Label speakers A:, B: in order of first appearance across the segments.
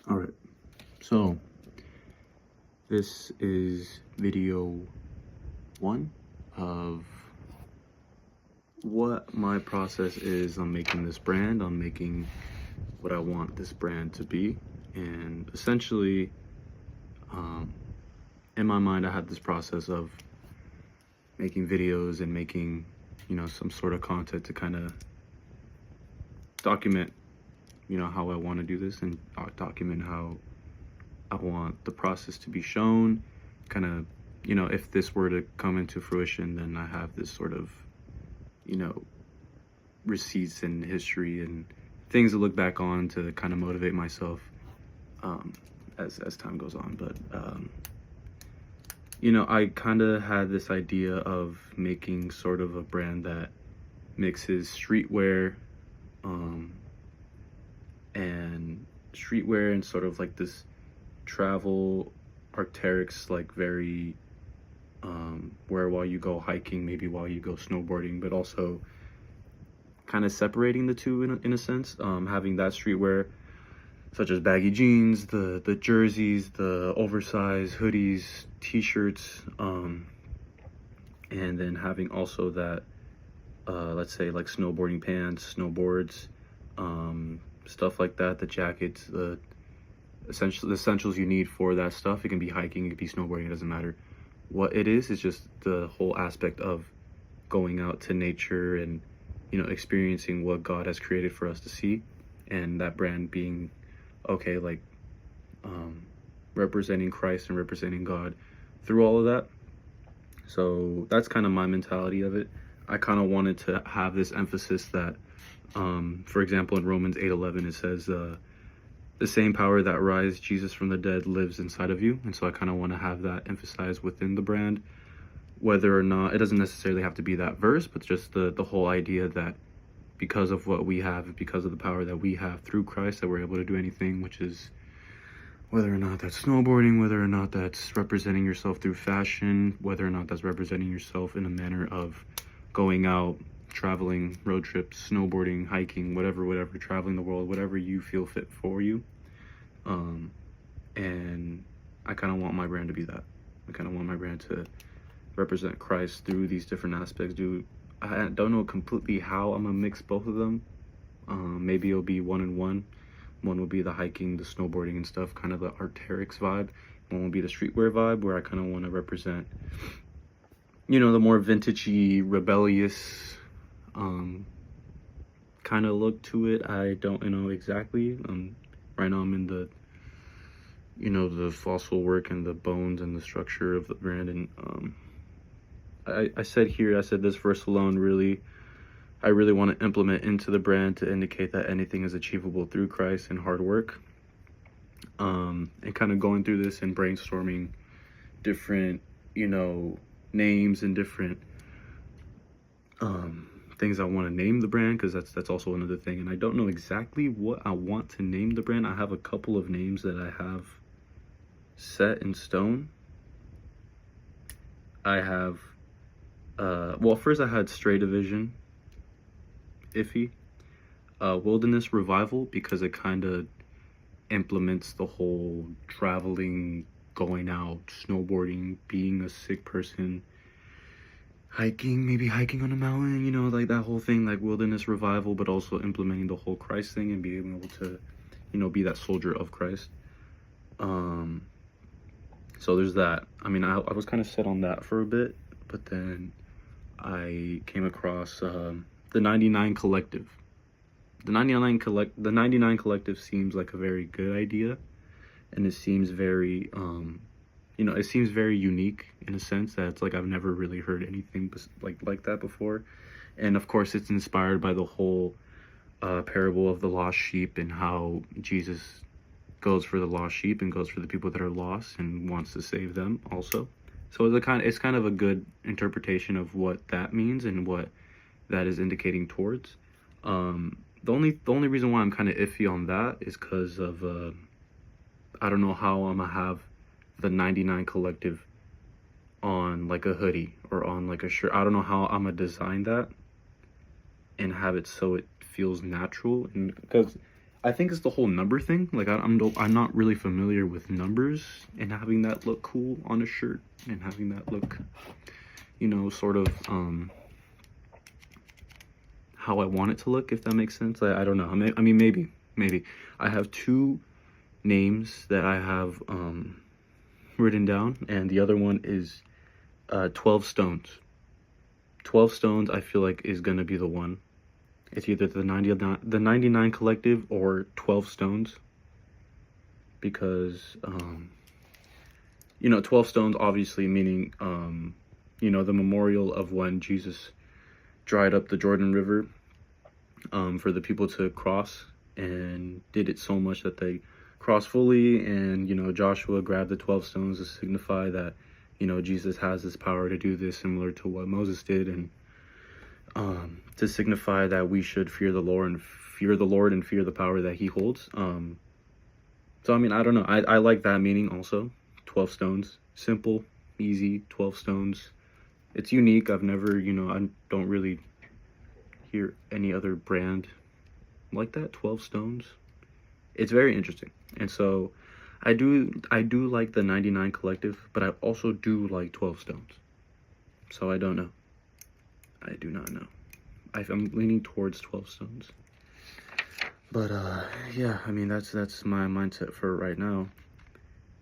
A: All right, so this is video one of what my process is on making this brand, on making what I want this brand to be. And essentially, in my mind, I had this process of making videos and making, some sort of content to kind of document, how I want to do this, and document how I want the process to be shown. Kind of, if this were to come into fruition, then I have this sort of, receipts and history and things to look back on to kind of motivate myself as time goes on. But I kind of had this idea of making sort of a brand that mixes streetwear and sort of like this travel Arc'teryx, like very where while you go hiking, maybe while you go snowboarding, but also kind of separating the two in a sense, having that streetwear such as baggy jeans, the jerseys, the oversized hoodies, t-shirts, and then having also that let's say like snowboarding pants, snowboards, stuff like that, the jackets, the essentials you need for that stuff. It can be hiking, it can be snowboarding, it doesn't matter what it is. It's just the whole aspect of going out to nature and experiencing what God has created for us to see, and that brand being like representing Christ and representing God through all of that. So that's kind of my mentality of it. I kind of wanted to have this emphasis that for example, in Romans 8:11 it says the same power that raised Jesus from the dead lives inside of you. And so I kind of want to have that emphasized within the brand, whether or not it doesn't necessarily have to be that verse, but just the whole idea that because of what we have, because of the power that we have through Christ, that we're able to do anything, which is whether or not that's snowboarding, whether or not that's representing yourself through fashion, whether or not that's representing yourself in a manner of going out, traveling, road trips, snowboarding, hiking, whatever, traveling the world, whatever you feel fit for you. And I kind of want my brand to be that. I kind of want my brand to represent Christ through these different aspects. I don't know completely how I'm gonna mix both of them. Maybe it'll be one and one. One will be the hiking, the snowboarding and stuff, kind of the Arc'teryx vibe. One will be the streetwear vibe, where I kind of want to represent, the more vintagey, rebellious kind of look to it. I don't know exactly. Right now I'm in the the fossil work and the bones and the structure of the brand. And I said this verse alone, I really want to implement into the brand to indicate that anything is achievable through Christ and hard work. And kind of going through this and brainstorming different names and different things I want to name the brand, because that's also another thing. And I don't know exactly what I want to name the brand. I have a couple of names that I have set in stone. I have first I had Stray Division, iffy, Wilderness Revival, because it kind of implements the whole traveling, going out, snowboarding, being a sick person, maybe hiking on a mountain, like that whole thing, like Wilderness Revival, but also implementing the whole Christ thing and being able to, be that soldier of Christ. So there's that. I mean, I was kind of set on that for a bit, but then I came across the 99 Collective. The 99 Collective seems like a very good idea, and it seems very it seems very unique in a sense that it's like I've never really heard anything like that before. And of course it's inspired by the whole parable of the lost sheep, and how Jesus goes for the lost sheep and goes for the people that are lost and wants to save them also. So it's kind of a good interpretation of what that means and what that is indicating towards. The only reason why I'm kind of iffy on that is because of I don't know how I'm gonna have the 99 Collective on like a hoodie or on like a shirt. I don't know how I'm gonna design that and have it so it feels natural, and because I think it's the whole number thing. Like I'm not really familiar with numbers and having that look cool on a shirt and having that look, you know, sort of how I want it to look, if that makes sense. I don't know. I mean, maybe. I have two names that I have written down, and the other one is 12 Stones. 12 Stones, I feel like, is gonna be the one. It's either the 99 Collective or 12 Stones, because you know, 12 Stones obviously meaning you know, the memorial of when Jesus dried up the Jordan River for the people to cross, and did it so much that they crossed fully. And you know, Joshua grabbed the 12 stones to signify that, you know, Jesus has this power to do this, similar to what Moses did, and to signify that we should fear the Lord and fear the power that he holds. So I mean, I don't know, I like that meaning also. 12 stones, simple, easy. 12 stones, it's unique. I've never, you know, I don't really hear any other brand like that. 12 stones, it's very interesting. And so I do like the 99 Collective, but I also do like 12 Stones. So I don't know, I do not know. I'm leaning towards 12 Stones. But yeah, I mean, that's my mindset for right now.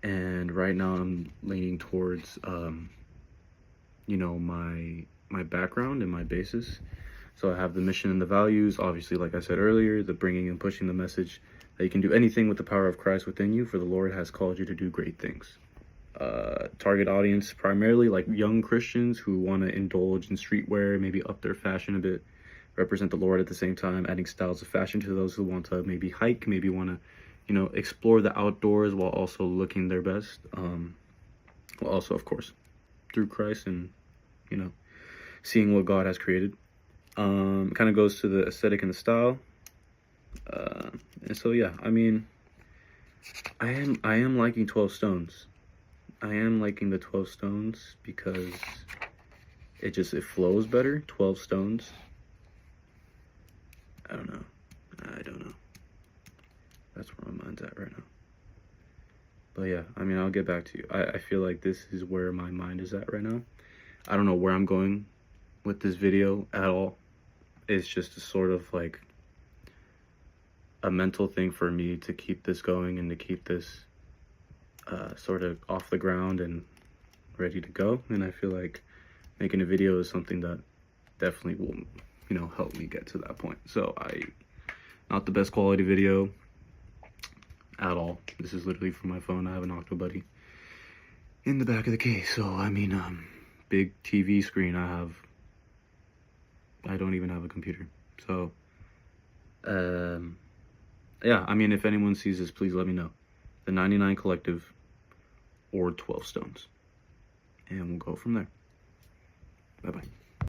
A: And right now I'm leaning towards you know, my background and my basis. So I have the mission and the values, obviously, like I said earlier, the bringing and pushing the message that you can do anything with the power of Christ within you, for the Lord has called you to do great things. Target audience primarily like young Christians who want to indulge in streetwear, maybe up their fashion a bit, represent the Lord at the same time, adding styles of fashion to those who want to maybe hike, maybe want to, you know, explore the outdoors while also looking their best. Well, also, of course, through Christ and, you know, seeing what God has created. Kind of goes to the aesthetic and the style. And so yeah, I mean, I am liking 12 Stones. I am liking the 12 Stones because it flows better. 12 Stones. I don't know. That's where my mind's at right now. But yeah, I mean, I'll get back to you. I feel like this is where my mind is at right now. I don't know where I'm going with this video at all. It's just a sort of like a mental thing for me to keep this going and to keep this sort of off the ground and ready to go. And I feel like making a video is something that definitely will, you know, help me get to that point. So not the best quality video at all. This is literally from my phone. I have an Octobuddy in the back of the case. So I mean, big TV screen. I don't even have a computer. So yeah, I mean, if anyone sees this, please let me know. The 99 Collective or 12 Stones. And we'll go from there. Bye-bye.